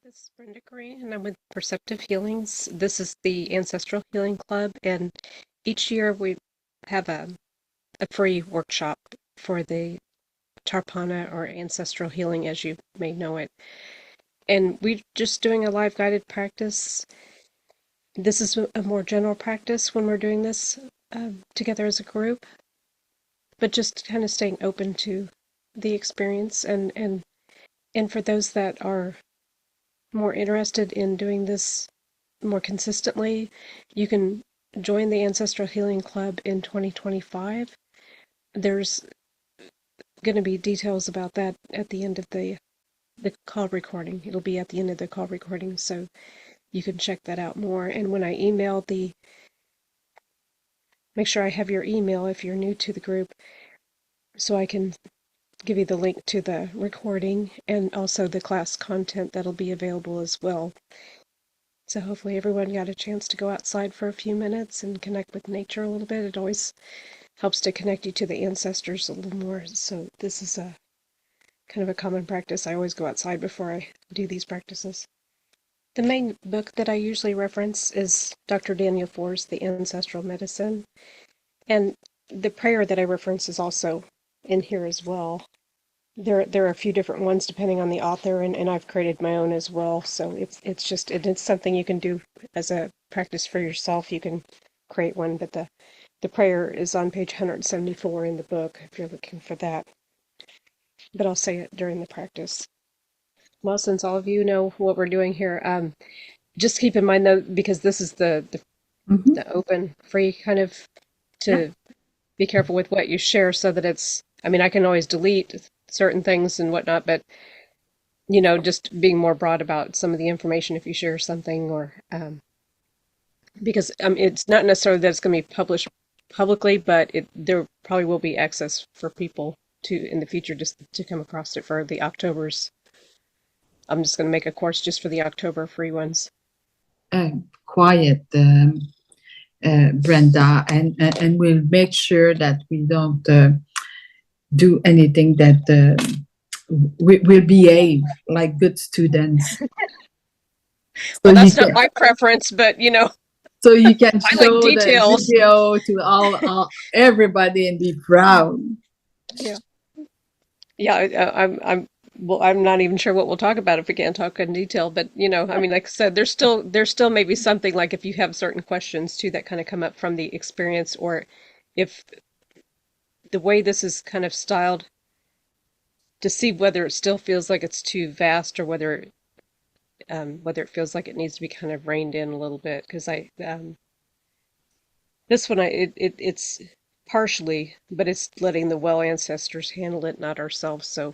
This is Brenda Green, and I'm with Perceptive Healings. This is the Ancestral Healing Club, and each year we have a free workshop for the Tarpana or Ancestral Healing, as you may know it. And we're just doing a live guided practice. This is a more general practice when we're doing this together as a group, but just kind of staying open to the experience and for those that are more interested in doing this more consistently, you can join the Ancestral Healing Club in 2025. There's going to be details about that at the end of the call recording. It'll be at the end of the call recording, so you can check that out more. And when I email make sure I have your email if you're new to the group, so I can give you the link to the recording and also the class content that'll be available as well. So hopefully everyone got a chance to go outside for a few minutes and connect with nature a little bit. It always helps to connect you to the ancestors a little more. So this is a kind of a common practice. I always go outside before I do these practices. The main book that I usually reference is Dr. Daniel Forr's The Ancestral Medicine. And the prayer that I reference is also in here as well. There are a few different ones depending on the author, and I've created my own as well. So it's something you can do as a practice for yourself. You can create one, but the prayer is on page 174 in the book if you're looking for that. But I'll say it during the practice. Well, since all of you know what we're doing here, just keep in mind though, because this is the open, free kind of, to be careful with what you share so that it's, I mean, I can always delete certain things and whatnot, but just being more broad about some of the information if you share something, or because it's not necessarily that it's going to be published publicly, but there probably will be access for people to in the future just to come across it for the October's. I'm just going to make a course just for the October free ones. Quiet, Brenda, and we'll make sure that we don't do anything that we'll behave like good students. Well, that's not my preference, but so you can I show like details. the video to all everybody and be proud. Well, I'm not even sure what we'll talk about if we can't talk in detail, but I mean, like I said, there's still maybe something, like if you have certain questions too that kind of come up from the experience, or if the way this is kind of styled, to see whether it still feels like it's too vast, or whether it feels like it needs to be kind of reined in a little bit. Because this one, it's partially, but it's letting the well ancestors handle it, not ourselves. So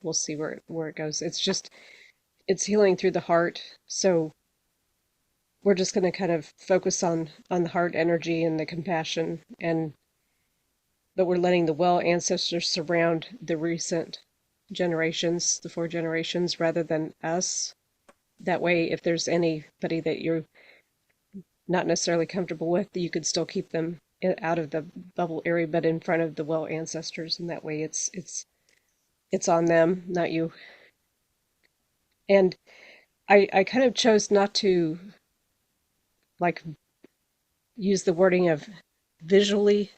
we'll see where it goes. It's healing through the heart. So we're just going to kind of focus on the heart energy and the compassion, but we're letting the well ancestors surround the recent generations, the 4 generations, rather than us. That way, if there's anybody that you're not necessarily comfortable with, you could still keep them out of the bubble area, but in front of the well ancestors, and that way it's on them, not you. And I kind of chose not to like use the wording of visually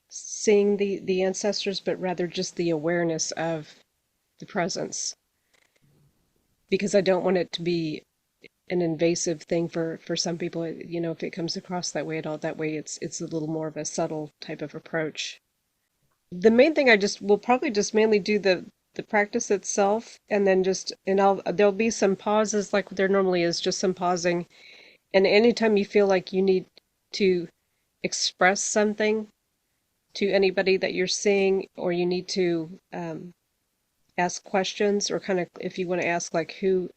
seeing the ancestors, but rather just the awareness of the presence, because I don't want it to be an invasive thing for some people. If it comes across that way at all, that way it's a little more of a subtle type of approach. The main thing, will probably just mainly do the practice itself, and then there'll be some pauses, like there normally is, just some pausing. And anytime you feel like you need to express something to anybody that you're seeing, or you need to ask questions, or kind of, if you want to ask like who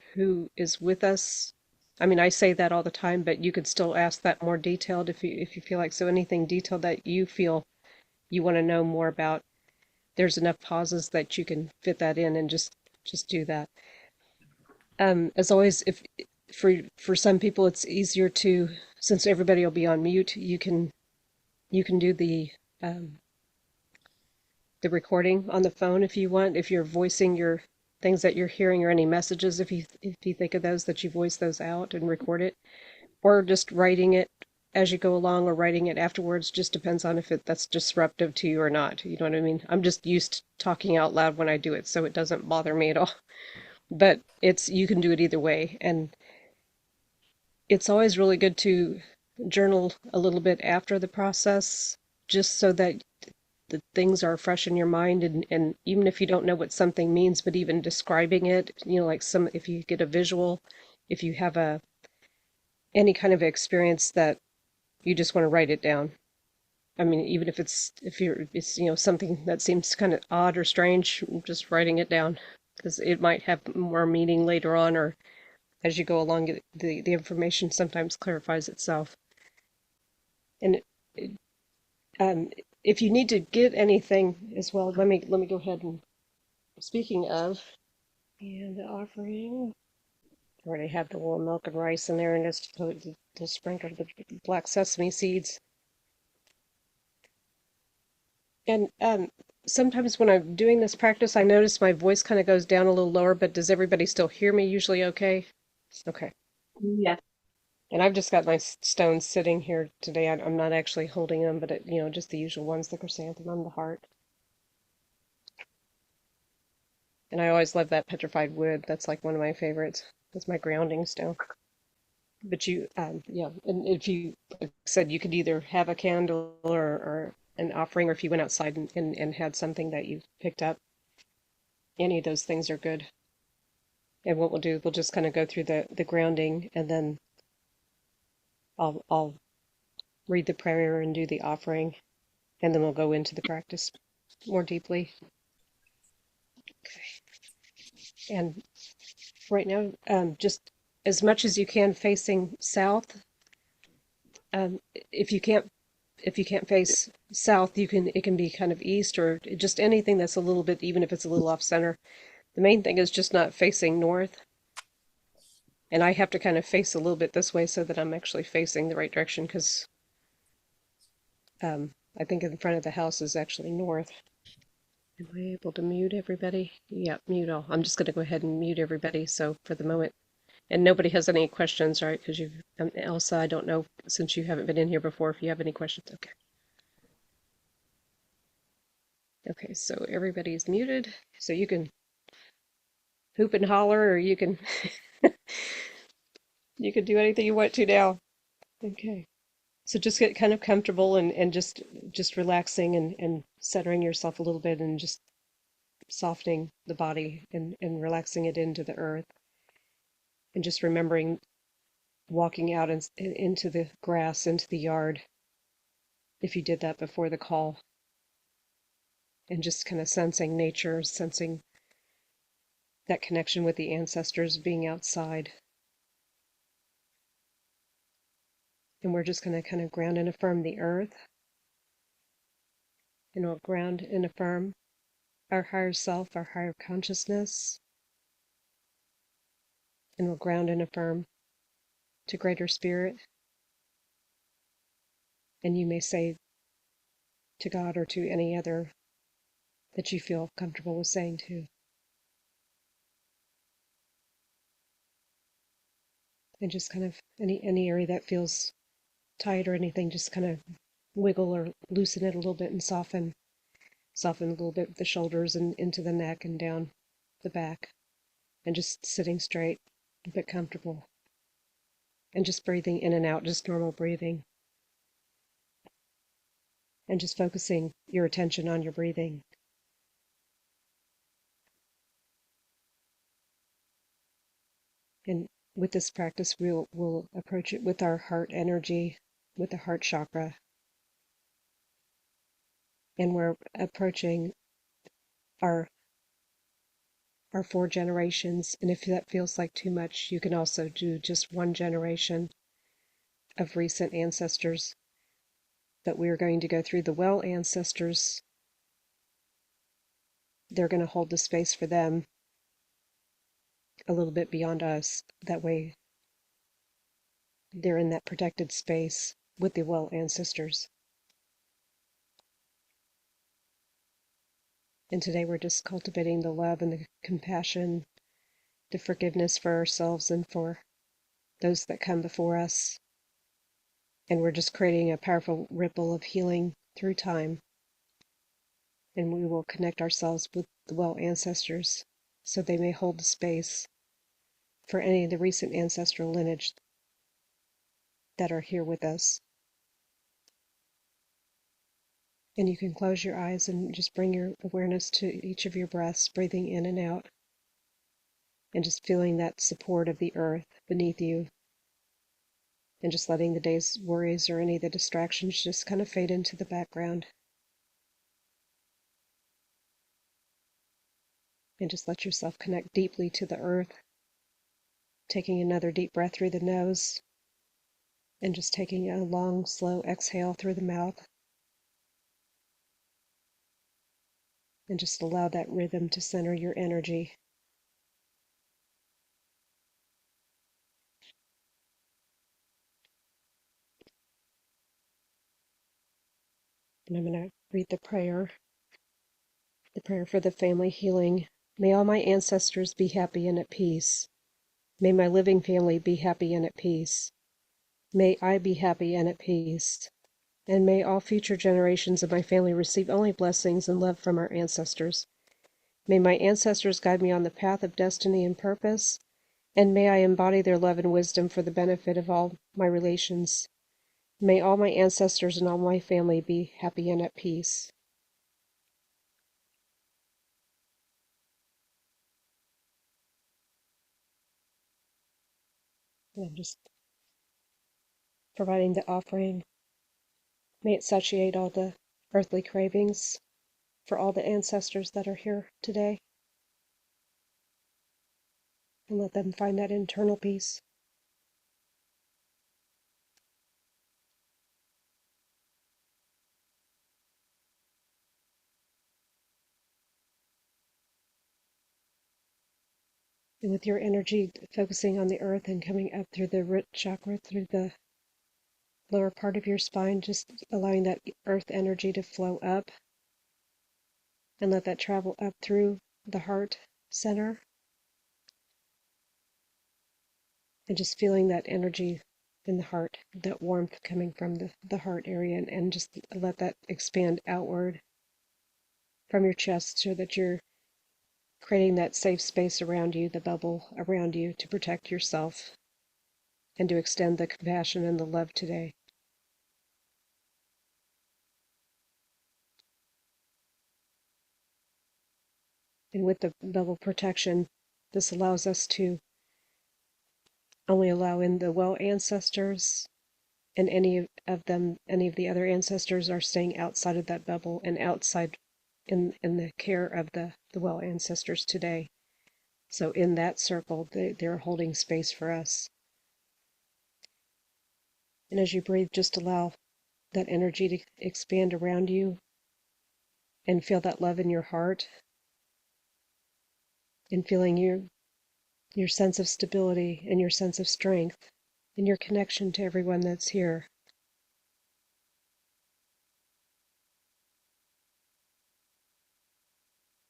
is with us. I mean, I say that all the time, but you could still ask that more detailed if you feel like. So anything detailed that you feel you want to know more about, there's enough pauses that you can fit that in, and just do that. As always, if for some people it's easier to, since everybody will be on mute, you can do the recording on the phone if you want, if you're voicing your things that you're hearing or any messages, if you think of those, that you voice those out and record it, or just writing it as you go along or writing it afterwards. Just depends on if that's disruptive to you or not. You know what I mean? I'm just used to talking out loud when I do it, so it doesn't bother me at all. But you can do it either way, and it's always really good to journal a little bit after the process, just so that the things are fresh in your mind, and even if you don't know what something means, but even describing it, like if you get a visual, if you have any kind of experience that you just want to write it down. I mean, even if it's something that seems kind of odd or strange, just writing it down, because it might have more meaning later on, or as you go along, the information sometimes clarifies itself. And um, if you need to get anything as well, let me go ahead and, speaking of, and the offering, I already have the little milk and rice in there, and just sprinkle the black sesame seeds. And sometimes when I'm doing this practice, I notice my voice kind of goes down a little lower, but does everybody still hear me usually okay? Okay. Yes. And I've just got my stones sitting here today. I'm not actually holding them, but just the usual ones, the chrysanthemum, the heart. And I always love that petrified wood. That's like one of my favorites. That's my grounding stone. But yeah, and if you, like I said, you could either have a candle or an offering, or if you went outside and had something that you picked up, any of those things are good. And what we'll do, we'll just kind of go through the grounding, and then I'll read the prayer and do the offering, and then we'll go into the practice more deeply. Okay. And right now, just as much as you can facing south. Um, if you can't face south, it can be kind of east, or just anything that's a little bit, even if it's a little off center. The main thing is just not facing north. And I have to kind of face a little bit this way so that I'm actually facing the right direction, because I think in front of the house is actually north. Am I able to mute everybody? Yeah, mute all. I'm just going to go ahead and mute everybody. So for the moment, and nobody has any questions, right? Because Elsa, I don't know, since you haven't been in here before, if you have any questions. Okay. Okay, so everybody's muted. So you can hoop and holler, or you can do anything you want to now. Okay. So just get kind of comfortable, and just relaxing, and centering yourself a little bit, and just softening the body, and relaxing it into the earth, and just remembering walking out into the grass, into the yard, if you did that before the call, and just kind of sensing nature, sensing that connection with the ancestors, being outside. And we're just going to kind of ground and affirm the earth, and we'll ground and affirm our higher self, our higher consciousness, and we'll ground and affirm to greater spirit. And you may say to God or to any other that you feel comfortable with saying to. And just kind of any area that feels tight or anything, just kind of wiggle or loosen it a little bit, and soften a little bit the shoulders and into the neck and down the back, and just sitting straight but comfortable, and just breathing in and out, just normal breathing, and just focusing your attention on your breathing. And with this practice, we'll approach it with our heart energy, with the heart chakra, and we're approaching our our 4 generations. And if that feels like too much, you can also do just 1 generation of recent ancestors. But we're going to go through the well ancestors. They're going to hold the space for them a little bit beyond us. That way, they're in that protected space with the well ancestors. And today we're just cultivating the love and the compassion, the forgiveness for ourselves and for those that come before us. And we're just creating a powerful ripple of healing through time. And we will connect ourselves with the well ancestors so they may hold the space for any of the recent ancestral lineage that are here with us. And you can close your eyes and just bring your awareness to each of your breaths, breathing in and out, and just feeling that support of the earth beneath you, and just letting the day's worries or any of the distractions just kind of fade into the background. And just let yourself connect deeply to the earth, taking another deep breath through the nose, and just taking a long, slow exhale through the mouth. And just allow that rhythm to center your energy. And I'm going to read the prayer for the family healing. May all my ancestors be happy and at peace. May my living family be happy and at peace. May I be happy and at peace. And may all future generations of my family receive only blessings and love from our ancestors. May my ancestors guide me on the path of destiny and purpose, and may I embody their love and wisdom for the benefit of all my relations. May all my ancestors and all my family be happy and at peace. And I'm just providing the offering. May it satiate all the earthly cravings for all the ancestors that are here today, and let them find that internal peace. And with your energy focusing on the earth and coming up through the root chakra, through the lower part of your spine, just allowing that earth energy to flow up and let that travel up through the heart center, and just feeling that energy in the heart, that warmth coming from the heart area, and just let that expand outward from your chest so that you're creating that safe space around you, the bubble around you, to protect yourself and to extend the compassion and the love today. And with the bubble protection, this allows us to only allow in the well ancestors, and any of the other ancestors are staying outside of that bubble and outside in the care of the well ancestors today. So in that circle, they're holding space for us. And as you breathe, just allow that energy to expand around you and feel that love in your heart, and feeling your sense of stability and your sense of strength and your connection to everyone that's here.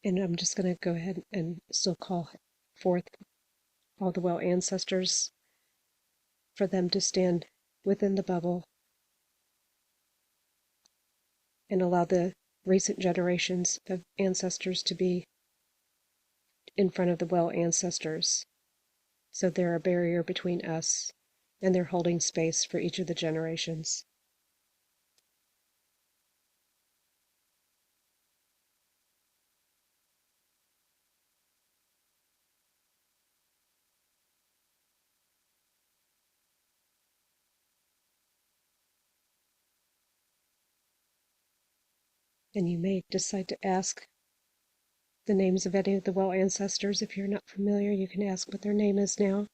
And I'm just going to go ahead and still call forth all the well ancestors for them to stand within the bubble and allow the recent generations of ancestors to be in front of the well ancestors. So they're a barrier between us, and they're holding space for each of the generations. And you may decide to ask the names of any of the well ancestors. If you're not familiar, you can ask what their name is now.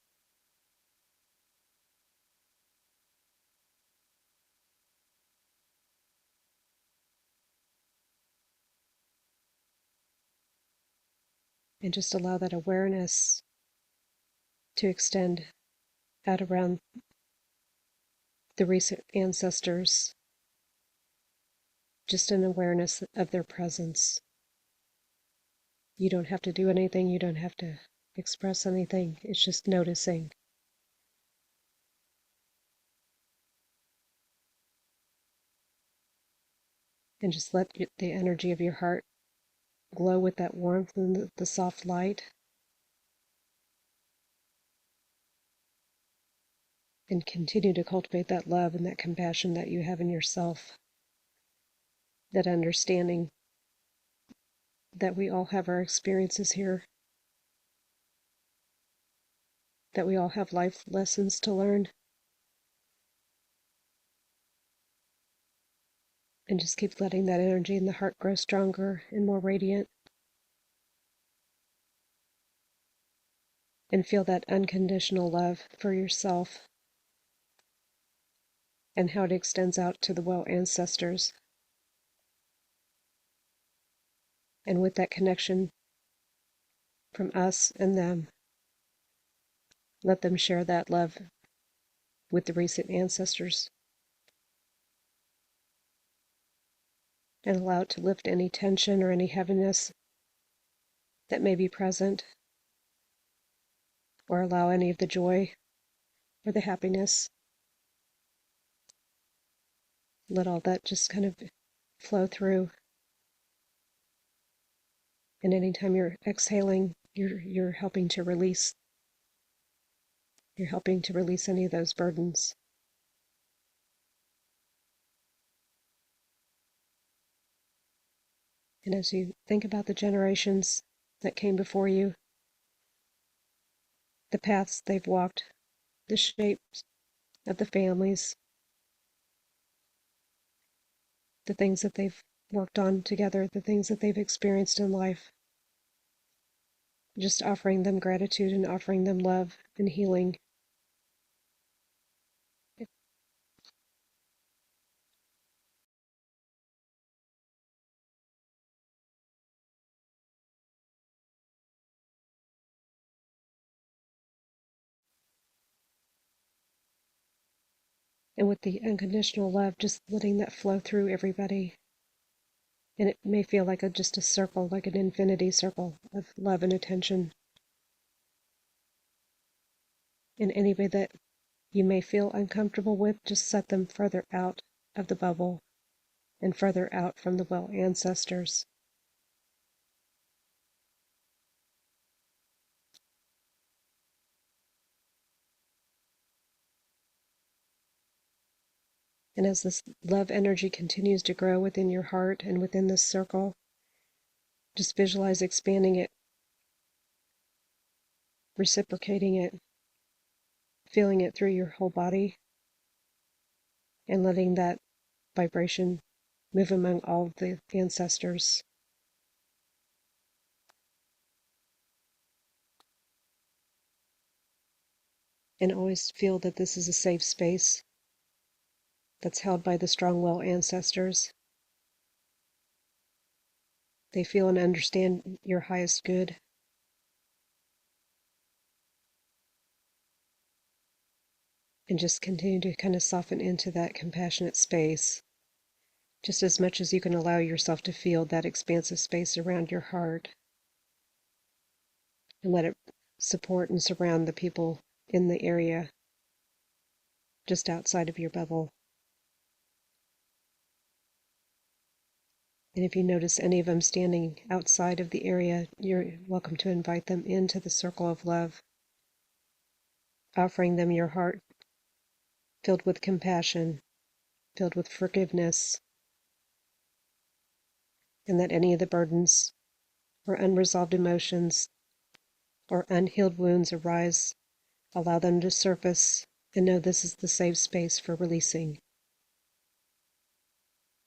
And just allow that awareness to extend out around the recent ancestors, just an awareness of their presence. You don't have to do anything, you don't have to express anything. It's just noticing. And just let the energy of your heart glow with that warmth and the soft light. And continue to cultivate that love and that compassion that you have in yourself. That understanding that we all have our experiences here. That we all have life lessons to learn. And just keep letting that energy in the heart grow stronger and more radiant. And feel that unconditional love for yourself and how it extends out to the well ancestors. And with that connection from us and them, let them share that love with the recent ancestors and allow it to lift any tension or any heaviness that may be present, or allow any of the joy or the happiness. Let all that just kind of flow through. And anytime you're exhaling, you're helping to release. You're helping to release any of those burdens. And as you think about the generations that came before you, the paths they've walked, the shapes of the families, the things that they've worked on together, the things that they've experienced in life, just offering them gratitude and offering them love and healing. And with the unconditional love, just letting that flow through everybody. And it may feel like just a circle, like an infinity circle of love and attention. And anybody that you may feel uncomfortable with, just set them further out of the bubble and further out from the well ancestors. And as this love energy continues to grow within your heart and within this circle, just visualize expanding it, reciprocating it, feeling it through your whole body, and letting that vibration move among all of the ancestors. And always feel that this is a safe space that's held by the strong well ancestors. They feel and understand your highest good. And just continue to kind of soften into that compassionate space, just as much as you can allow yourself to feel that expansive space around your heart. And let it support and surround the people in the area just outside of your bubble. And if you notice any of them standing outside of the area, you're welcome to invite them into the circle of love, offering them your heart filled with compassion, filled with forgiveness, and that any of the burdens or unresolved emotions or unhealed wounds arise, allow them to surface, and know this is the safe space for releasing.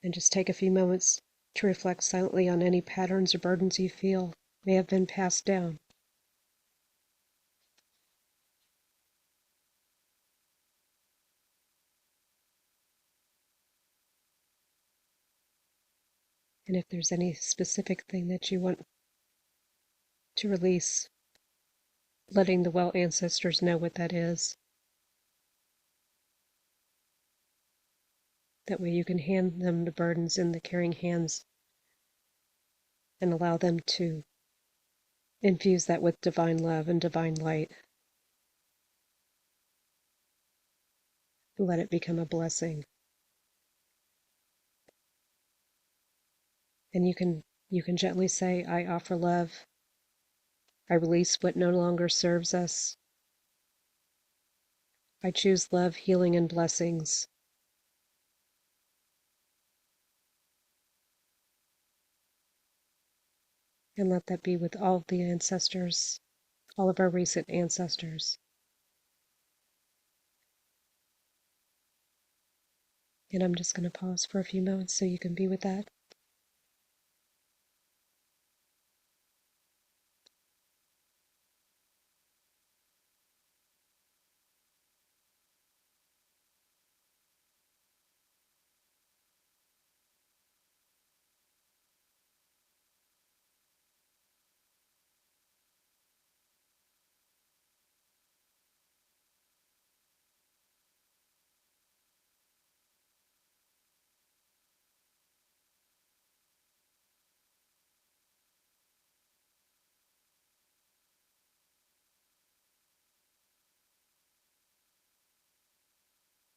And just take a few moments to reflect silently on any patterns or burdens you feel may have been passed down. And if there's any specific thing that you want to release, letting the well ancestors know what that is. That way you can hand them the burdens in the caring hands and allow them to infuse that with divine love and divine light. Let it become a blessing. And you can gently say, I offer love. I release what no longer serves us. I choose love, healing, and blessings. And let that be with all of the ancestors, all of our recent ancestors. And I'm just going to pause for a few moments so you can be with that.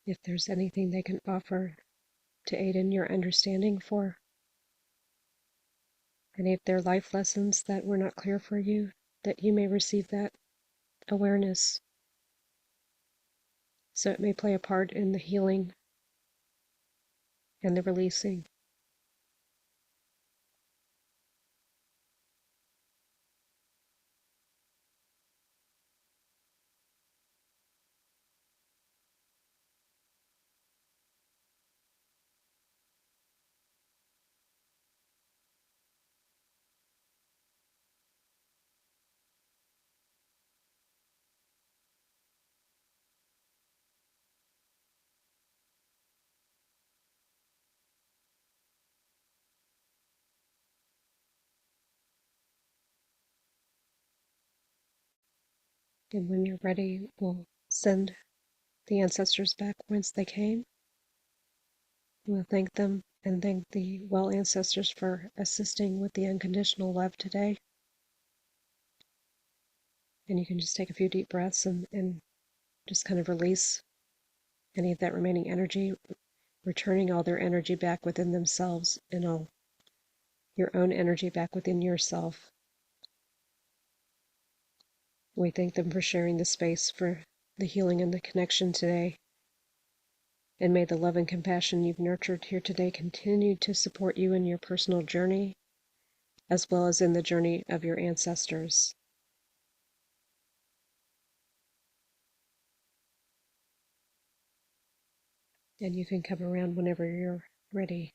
If there's anything they can offer to aid in your understanding for any of their life lessons that were not clear for you, that you may receive that awareness so it may play a part in the healing and the releasing. And when you're ready, we'll send the ancestors back whence they came. We'll thank them and thank the well ancestors for assisting with the unconditional love today. And you can just take a few deep breaths and just kind of release any of that remaining energy, returning all their energy back within themselves and all your own energy back within yourself. We thank them for sharing the space for the healing and the connection today. And may the love and compassion you've nurtured here today continue to support you in your personal journey, as well as in the journey of your ancestors. And you can come around whenever you're ready.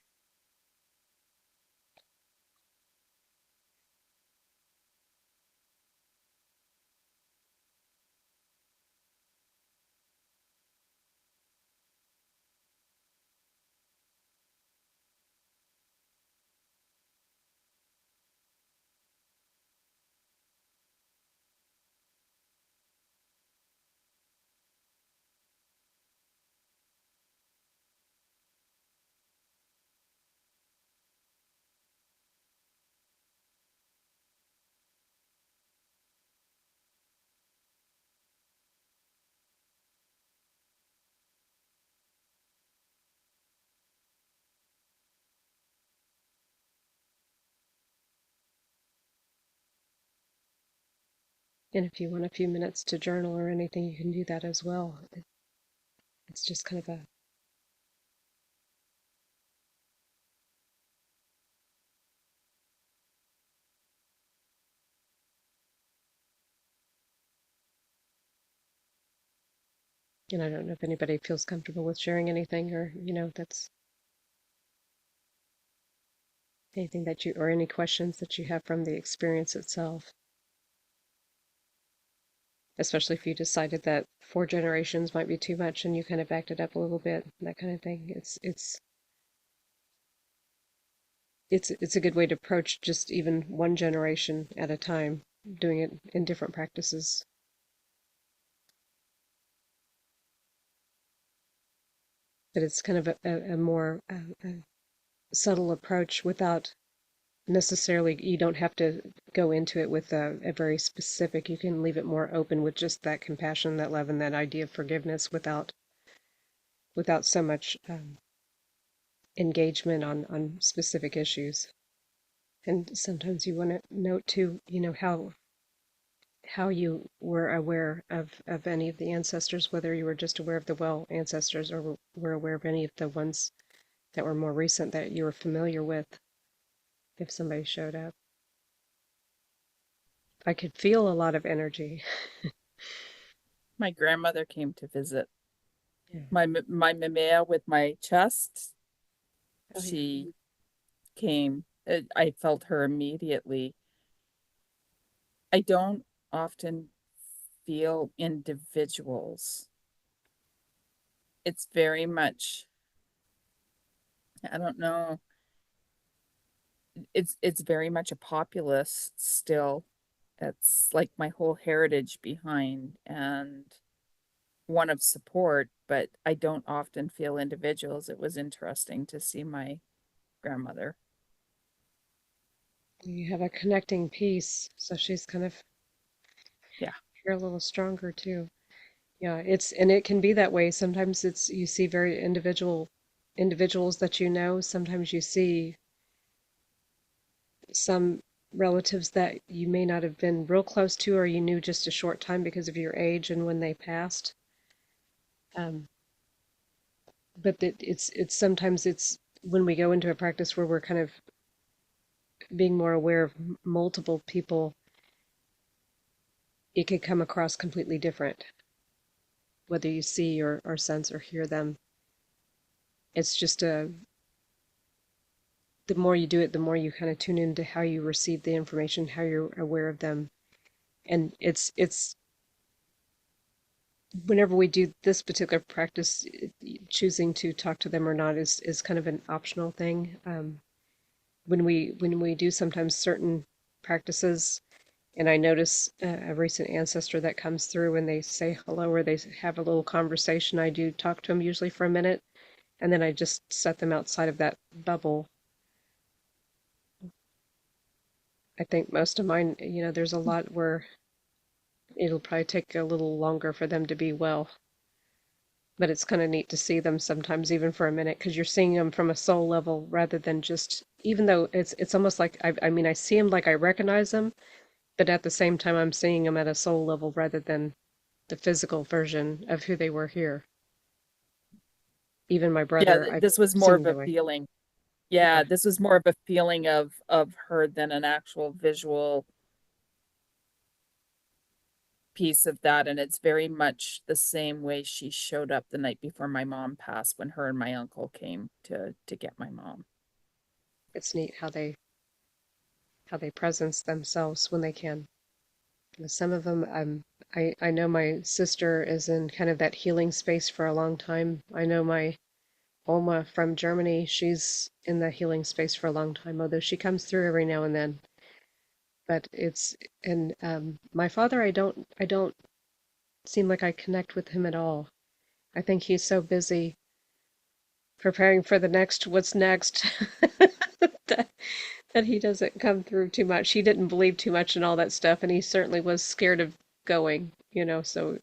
And if you want a few minutes to journal or anything, you can do that as well. It's just kind of a and I don't know if anybody feels comfortable with sharing anything or, that's anything that you, or any questions that you have from the experience itself. Especially if you decided that 4 generations might be too much and you kind of backed it up a little bit, that kind of thing. It's a good way to approach just even 1 generation at a time, doing it in different practices. But it's kind of a more subtle approach without necessarily, you don't have to go into it with a very specific, you can leave it more open with just that compassion, that love, and that idea of forgiveness without so much engagement on specific issues. And sometimes you want to note too, how you were aware of any of the ancestors, whether you were just aware of the well ancestors or were aware of any of the ones that were more recent that you were familiar with, if somebody showed up. I could feel a lot of energy. My grandmother came to visit. Yeah. My mama with my chest, Oh, yeah. she came. I felt her immediately. I don't often feel individuals. It's very much, I don't know, it's very much a populace still. It's like my whole heritage behind and one of support, but I don't often feel individuals. It was interesting to see my grandmother. You have a connecting piece, so she's kind of Yeah. here a little stronger too. Yeah, and it can be that way. Sometimes it's you see very individuals that you know. Sometimes you see some relatives that you may not have been real close to or you knew just a short time because of your age and when they passed. Um, but it's sometimes it's when we go into a practice where we're kind of being more aware of multiple people, it could come across completely different, whether you see or sense or hear them. It's just the more you do it, the more you kind of tune into how you receive the information, how you're aware of them. And it's whenever we do this particular practice, choosing to talk to them or not is kind of an optional thing. When we do sometimes certain practices, and I notice a recent ancestor that comes through and they say hello or they have a little conversation, I do talk to them usually for a minute, and then I just set them outside of that bubble. I think most of mine, there's a lot where it'll probably take a little longer for them to be well. But it's kind of neat to see them sometimes, even for a minute, because you're seeing them from a soul level rather than just, even though it's almost like, I mean, I see them like I recognize them, but at the same time, I'm seeing them at a soul level rather than the physical version of who they were here. Even my Yeah, brother, I've this was more seen of a that way. feeling. Yeah, Yeah, this was more of a feeling of her than an actual visual piece of that. And it's very much the same way she showed up the night before my mom passed when her and my uncle came to get my mom. it's neat how they presence themselves when they can. Some of them, I know my sister is in kind of that healing space for a long time. I know my Oma from Germany, she's in the healing space for a long time, although she comes through every now and then. But and my father, I don't seem like I connect with him at all. I think he's so busy preparing for the next, what's next, that, that he doesn't come through too much. He didn't believe too much in all that stuff, and he certainly was scared of going, so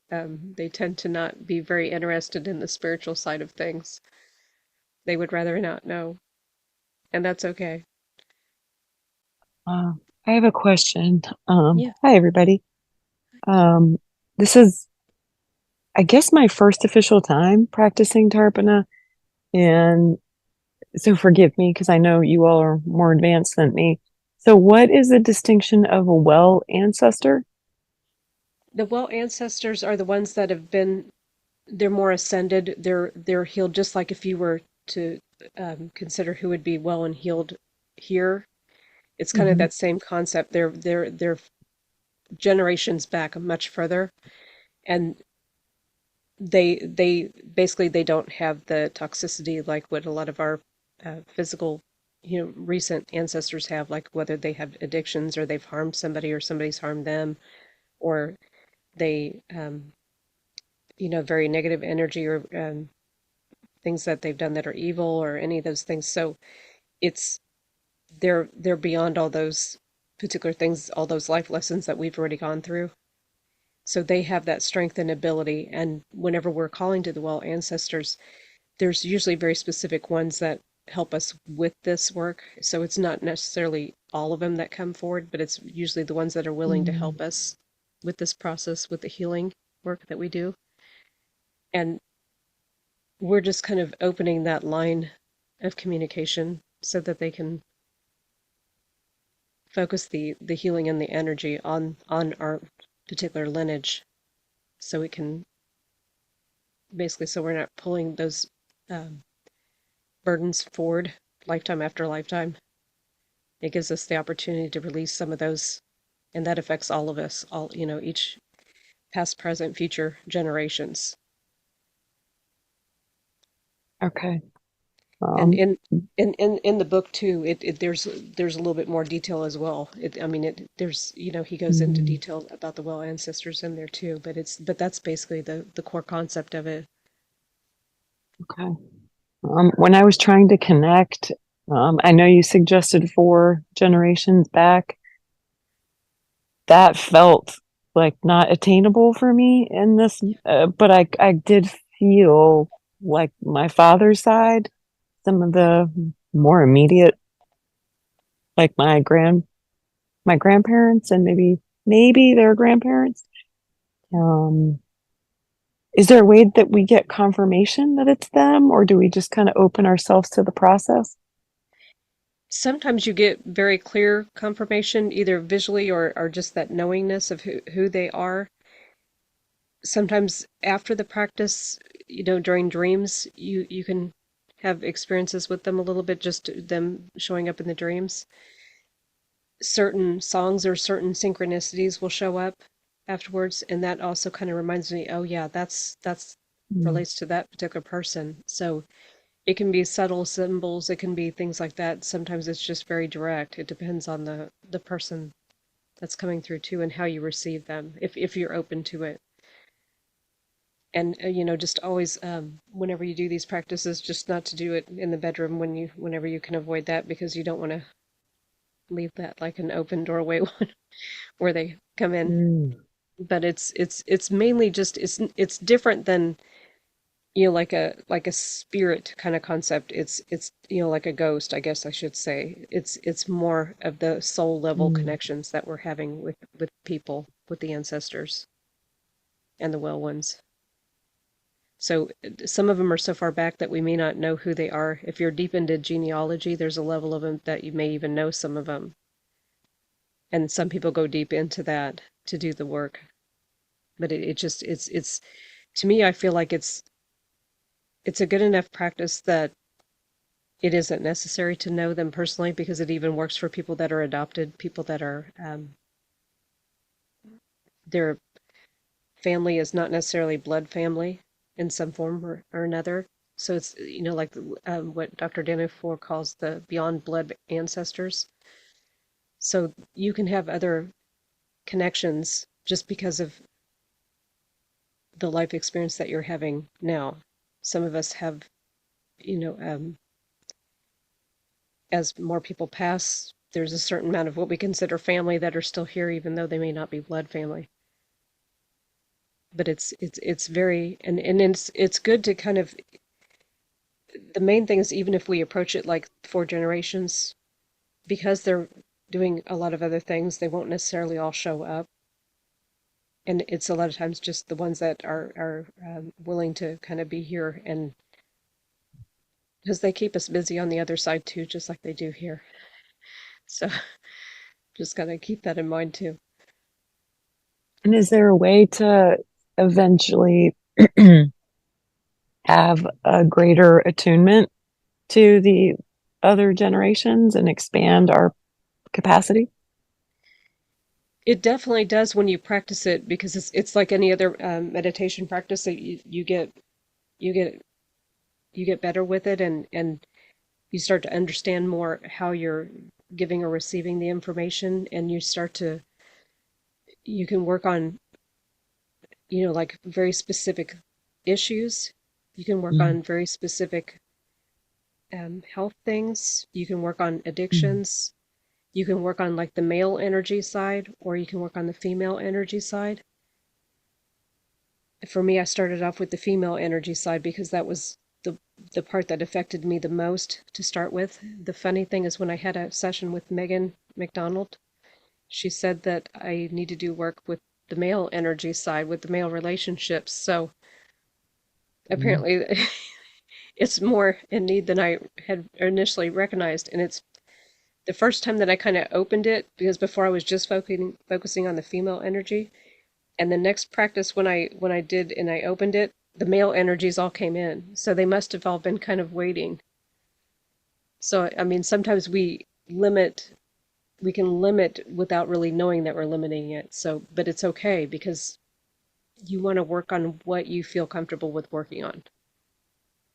they tend to not be very interested in the spiritual side of things. They would rather not know, and that's okay. Uh, I have a question. Yeah. Hi, everybody. Um, this is, I guess, my first official time practicing Tarpana, and so forgive me because I know you all are more advanced than me. So, what is the distinction of a well ancestor? The well ancestors are the ones that have been, they're more ascended. They're healed, just like if you were to consider who would be well and healed here. It's kind of Hmm. that same concept. They're generations back much further, and they basically they don't have the toxicity like what a lot of our physical, recent ancestors have, like whether they have addictions or they've harmed somebody or somebody's harmed them, or they very negative energy or things that they've done that are evil or any of those things. So it's they're beyond all those particular things, all those life lessons that we've already gone through. So they have that strength and ability. And whenever we're calling to the well ancestors, there's usually very specific ones that help us with this work. So it's not necessarily all of them that come forward, but it's usually the ones that are willing to Mm. help us with this process, with the healing work that we do. And we're just kind of opening that line of communication so that they can focus the healing and the energy on our particular lineage, so we can basically, so we're not pulling those um, burdens forward lifetime after lifetime. It gives us the opportunity to release some of those, and that affects all of us, all, each past, present, future generations. Okay. And Um, in the book too, there's a little bit more detail as well. I mean, there's, he goes into Mm. detail about the well ancestors in there too, but that's basically the core concept of it. okay. When I was trying to connect, I know you suggested 4 generations back. That felt like not attainable for me in this, but I did feel like my father's side, some of the more immediate, like my grandparents and maybe their grandparents. Um, is there a way that we get confirmation that it's them, or do we just kind of open ourselves to the process? Sometimes you get very clear confirmation, either visually or just that knowingness of who they are. Sometimes after the practice, during dreams, you can have experiences with them a little bit, just them showing up in the dreams. Certain songs or certain synchronicities will show up afterwards, and that also kind of reminds me, oh yeah, that's Mm. relates to that particular person. So it can be subtle symbols, it can be things like that. Sometimes it's just very direct. It depends on the person that's coming through too, and how you receive them, if you're open to it. And just always, whenever you do these practices, just not to do it in the bedroom whenever you can avoid that, because you don't want to leave that like an open doorway where they come in. Mm. But it's mainly just, it's different than, like a spirit kind of concept. It's like a ghost, I guess I should say. It's more of the soul level Mm. connections that we're having with people, with the ancestors and the well ones. So some of them are so far back that we may not know who they are. If you're deep into genealogy, there's a level of them that you may even know some of them. And some people go deep into that to do the work. But it just, it's, to me, I feel like it's a good enough practice that it isn't necessary to know them personally, because it even works for people that are adopted, people that are, their family is not necessarily blood family in some form or another. So it's, like what Dr. Danforth calls the beyond blood ancestors. So you can have other connections just because of the life experience that you're having now. Some of us have, you know, um, as more people pass, there's a certain amount of what we consider family that are still here, even though they may not be blood family. But it's very, and it's good to kind of, the main thing is, even if we approach it like 4 generations, because they're doing a lot of other things, they won't necessarily all show up. And it's a lot of times just the ones that are willing to kind of be here, and because they keep us busy on the other side too, just like they do here. So just gotta keep that in mind too. And is there a way to eventually have a greater attunement to the other generations and expand our capacity? It definitely does when you practice it, because it's like any other meditation practice that you get you get better with it, and you start to understand more how you're giving or receiving the information, and you can work on, like very specific issues. You can work Mm. on very specific health things. You can work on addictions. You can work on like the male energy side, or you can work on the female energy side. For me, I started off with the female energy side because that was the part that affected me the most to start with. The funny thing is when I had a session with Megan McDonald, she said that I need to do work with the male energy side, with the male relationships. So apparently it's more in need than I had initially recognized. And it's the first time that I kind of opened it, because before I was just focusing on the female energy. And the next practice when I did and I opened it, the male energies all came in. So they must have all been kind of waiting. So I mean, sometimes we can limit without really knowing that we're limiting it. So, but it's okay because you want to work on what you feel comfortable with working on.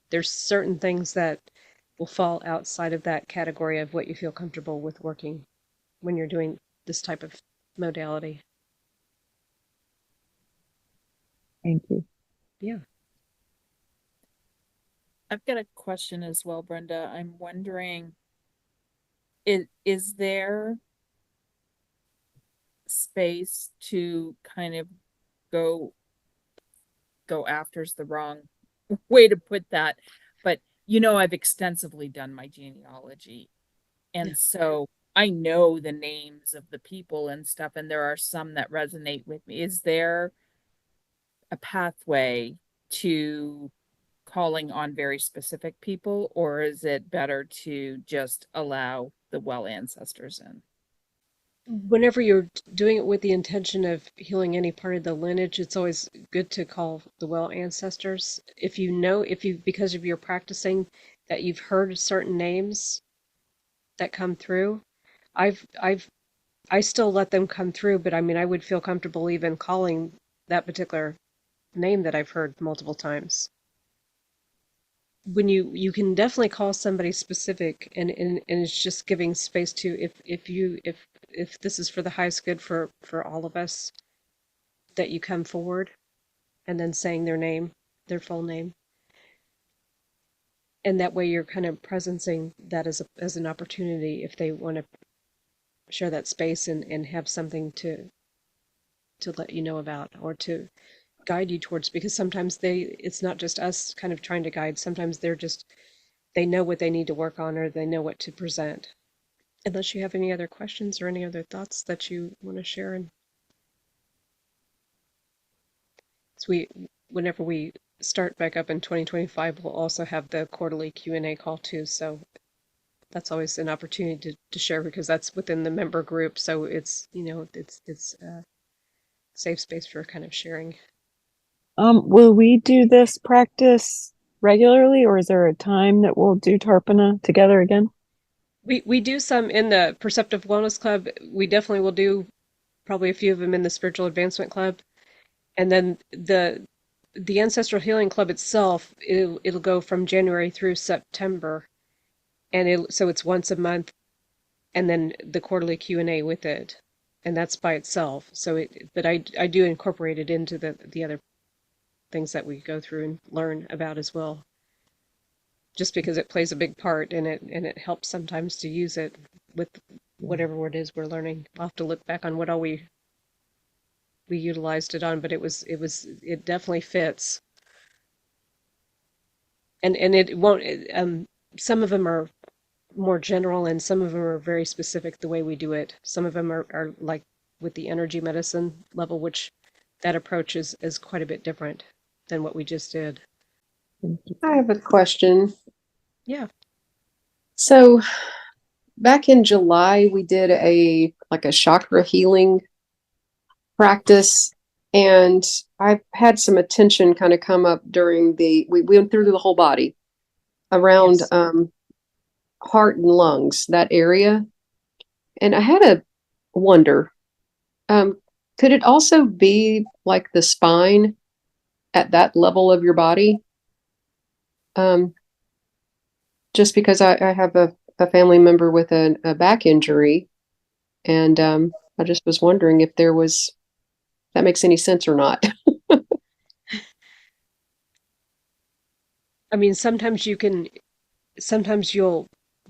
There's certain things that will fall outside of that category of what you feel comfortable with working when you're doing this type of modality. Thank you. Yeah. I've got a question as well, Brenda. I'm wondering, is there space to kind of go after is the wrong way to put that, but I've extensively done my genealogy, and so I know the names of the people and stuff, and there are some that resonate with me. Is there a pathway to calling on very specific people, or is it better to just allow the well ancestors in? Whenever you're doing it with the intention of healing any part of the lineage, it's always good to call the well ancestors. If you, because of your practicing, that you've heard certain names that come through, I still let them come through, but I mean, I would feel comfortable even calling that particular name that I've heard multiple times. When you can definitely call somebody specific, and it's just giving space to, if this is for the highest good for all of us, that you come forward and then saying their name, their full name, and that way you're kind of presencing that as an opportunity if they want to share that space and have something to let you know about or to guide you towards, because sometimes it's not just us kind of trying to guide. Sometimes they know what they need to work on, or they know what to present. Unless you have any other questions or any other thoughts that you want to share. And so whenever we start back up in 2025, we'll also have the quarterly Q&A call too. So that's always an opportunity to share, because that's within the member group. So it's a safe space for kind of sharing. Will we do this practice regularly, or is there a time that we'll do Tarpana together again? We do some in the Perceptive Wellness Club. We definitely will do probably a few of them in the Spiritual Advancement Club. And then the Ancestral Healing Club itself, it'll go from January through September. And so it's once a month, and then the quarterly Q&A with it. And that's by itself. So but I do incorporate it into the other things that we go through and learn about as well. Just because it plays a big part in it, and it helps sometimes to use it with whatever it is we're learning. I'll have to look back on what all we utilized it on, but it definitely fits. And it won't. Some of them are more general, and some of them are very specific the way we do it. Some of them are like with the energy medicine level, which that approach is quite a bit different than what we just did. I have a question. Yeah. So back in July, we did a chakra healing practice, and I've had some attention kind of come up during we went through the whole body around Yes. heart and lungs, that area. And I had a wonder, could it also be like the spine at that level of your body? Just because I have a family member with a back injury, and I just was wondering if that makes any sense or not. I mean, sometimes you can sometimes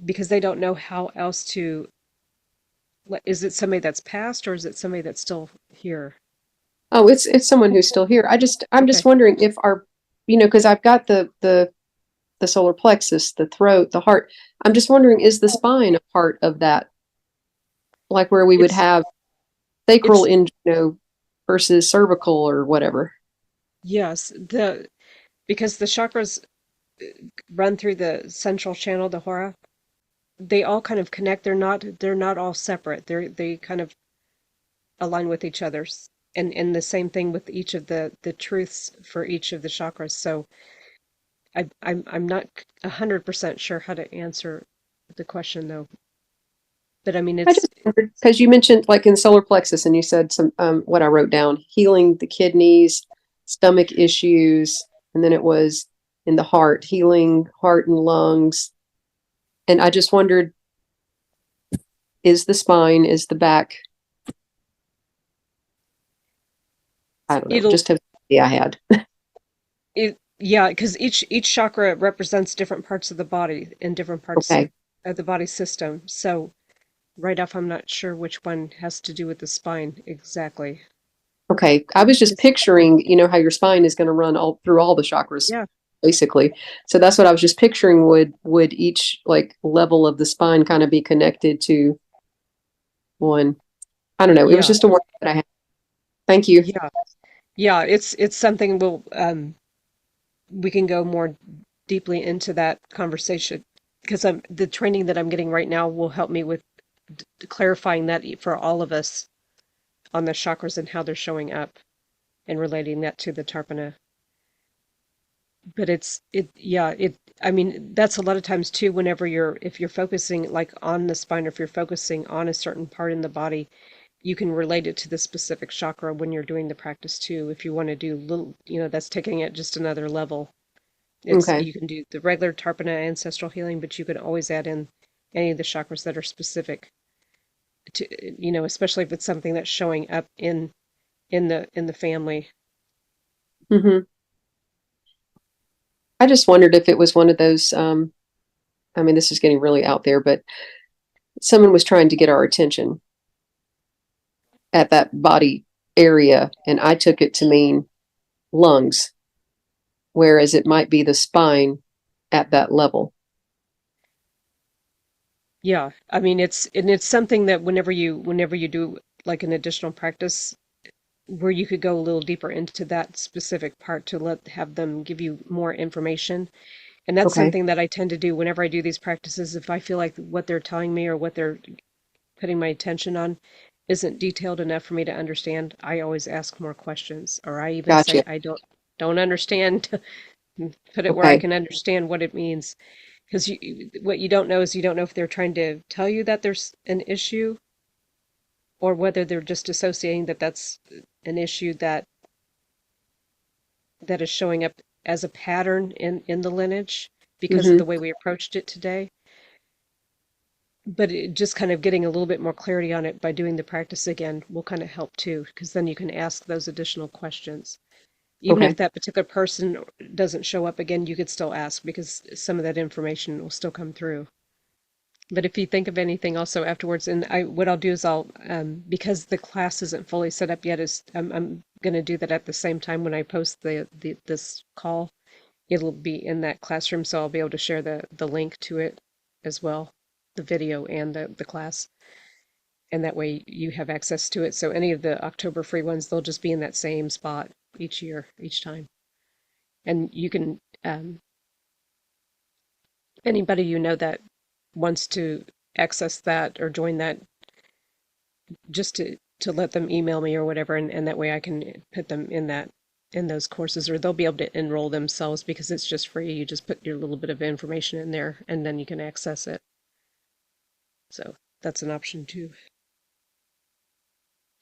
because they don't know how else to, is it somebody that's passed or is it somebody that's still here? Oh, it's someone who's still here. I'm Okay. just wondering if our, because I've got the solar plexus, the throat, the heart. I'm just wondering, is the spine a part of that? Like where we would It's, have sacral, it's, versus cervical or whatever. yes, because the chakras run through the central channel, the hora, they all kind of connect. They're not all separate. They kind of align with each other's. And the same thing with each of the truths for each of the chakras. So I'm not 100% sure how to answer the question though. But I mean, I it's just wondered because you mentioned like in solar plexus, and you said some what I wrote down: healing the kidneys, stomach issues, and then it was in the heart, healing heart and lungs. And I just wondered, is the spine, is the back? I don't know, it'll just a idea I had. yeah, because each chakra represents different parts of the body and different parts Okay. of the body system. So right off, I'm not sure which one has to do with the spine exactly. Okay. I was just 'Cause- picturing, how your spine is going to run all through all the chakras, yeah, basically. So that's what I was just picturing. Would each like level of the spine kind of be connected to one? I don't know. It was yeah, just a word that I had. Thank you. yeah, yeah. It's something we can go more deeply into that conversation because the training that I'm getting right now will help me with clarifying that for all of us on the chakras and how they're showing up and relating that to the Tarpana. But I mean, that's a lot of times too, if you're focusing like on the spine, or if you're focusing on a certain part in the body, you can relate it to the specific chakra when you're doing the practice too. If you want to do little, that's taking it just another level. Okay. You can do the regular Tarpana ancestral healing, but you can always add in any of the chakras that are specific to, especially if it's something that's showing up in the family. Hmm. I just wondered if it was one of those. I mean, this is getting really out there, but someone was trying to get our attention at that body area, and I took it to mean lungs, whereas it might be the spine at that level. Yeah, I mean it's something that whenever you do like an additional practice where you could go a little deeper into that specific part to have them give you more information. And that's Okay. something that I tend to do whenever I do these practices. If I feel like what they're telling me or what they're putting my attention on isn't detailed enough for me to understand, I always ask more questions, or I even say Gotcha. I don't understand. Put it where I Okay. can understand what it means. Because what you don't know is you don't know if they're trying to tell you that there's an issue or whether they're just associating that that's an issue that is showing up as a pattern in the lineage because of Hmm. the way we approached it today. But just kind of getting a little bit more clarity on it by doing the practice again will kind of help too, because then you can ask those additional questions. Even if Okay. that particular person doesn't show up again, you could still ask because some of that information will still come through. But if you think of anything also afterwards, and what I'll do is because the class isn't fully set up yet, is I'm going to do that at the same time when I post this call. It'll be in that classroom, so I'll be able to share the link to it as well, the video and the class. And that way you have access to it. So any of the October free ones, they'll just be in that same spot each year, each time. And you can, anybody you know that wants to access that or join that, just to let them email me or whatever, and that way I can put them in those courses, or they'll be able to enroll themselves because it's just free. You just put your little bit of information in there and then you can access it. So that's an option too.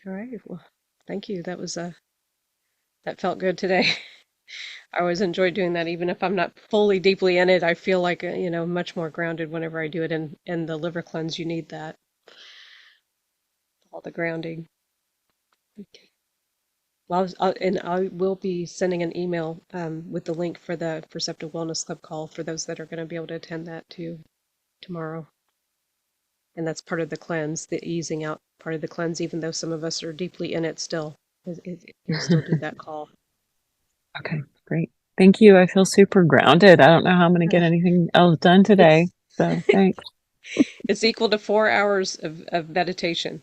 All right. Well, thank you. That felt good today. I always enjoy doing that, even if I'm not fully deeply in it. I feel like much more grounded whenever I do it. And the liver cleanse, you need that, all the grounding. Okay. Well, and I will be sending an email with the link for the Perceptive Wellness Club call for those that are going to be able to attend that too tomorrow. And that's part of the cleanse, the easing out part of the cleanse, even though some of us are deeply in it still. You'll still do that call. Okay, great. Thank you. I feel super grounded. I don't know how I'm going to get anything else done today. So thanks. It's equal to 4 hours of meditation.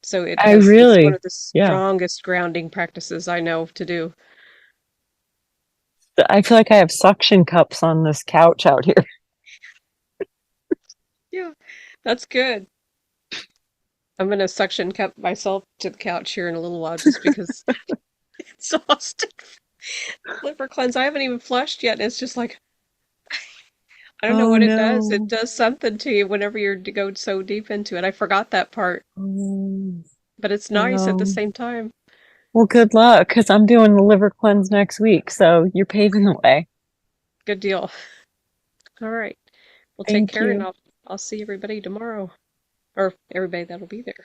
So I it's really, one of the yeah. strongest grounding practices I know to do. I feel like I have suction cups on this couch out here. Yeah, that's good. I'm gonna suction cup myself to the couch here in a little while just because it's exhausting. Liver cleanse. I haven't even flushed yet. It's just like I don't know Oh what it does. It no. does something to you whenever you're to go so deep into it. I forgot that part, Um, but it's nice at the well, same time. well, good luck because I'm doing the liver cleanse next week. So you're paving the way. Good deal. All right. Well, take Thank care, and you. I'll see everybody tomorrow, or everybody that'll be there.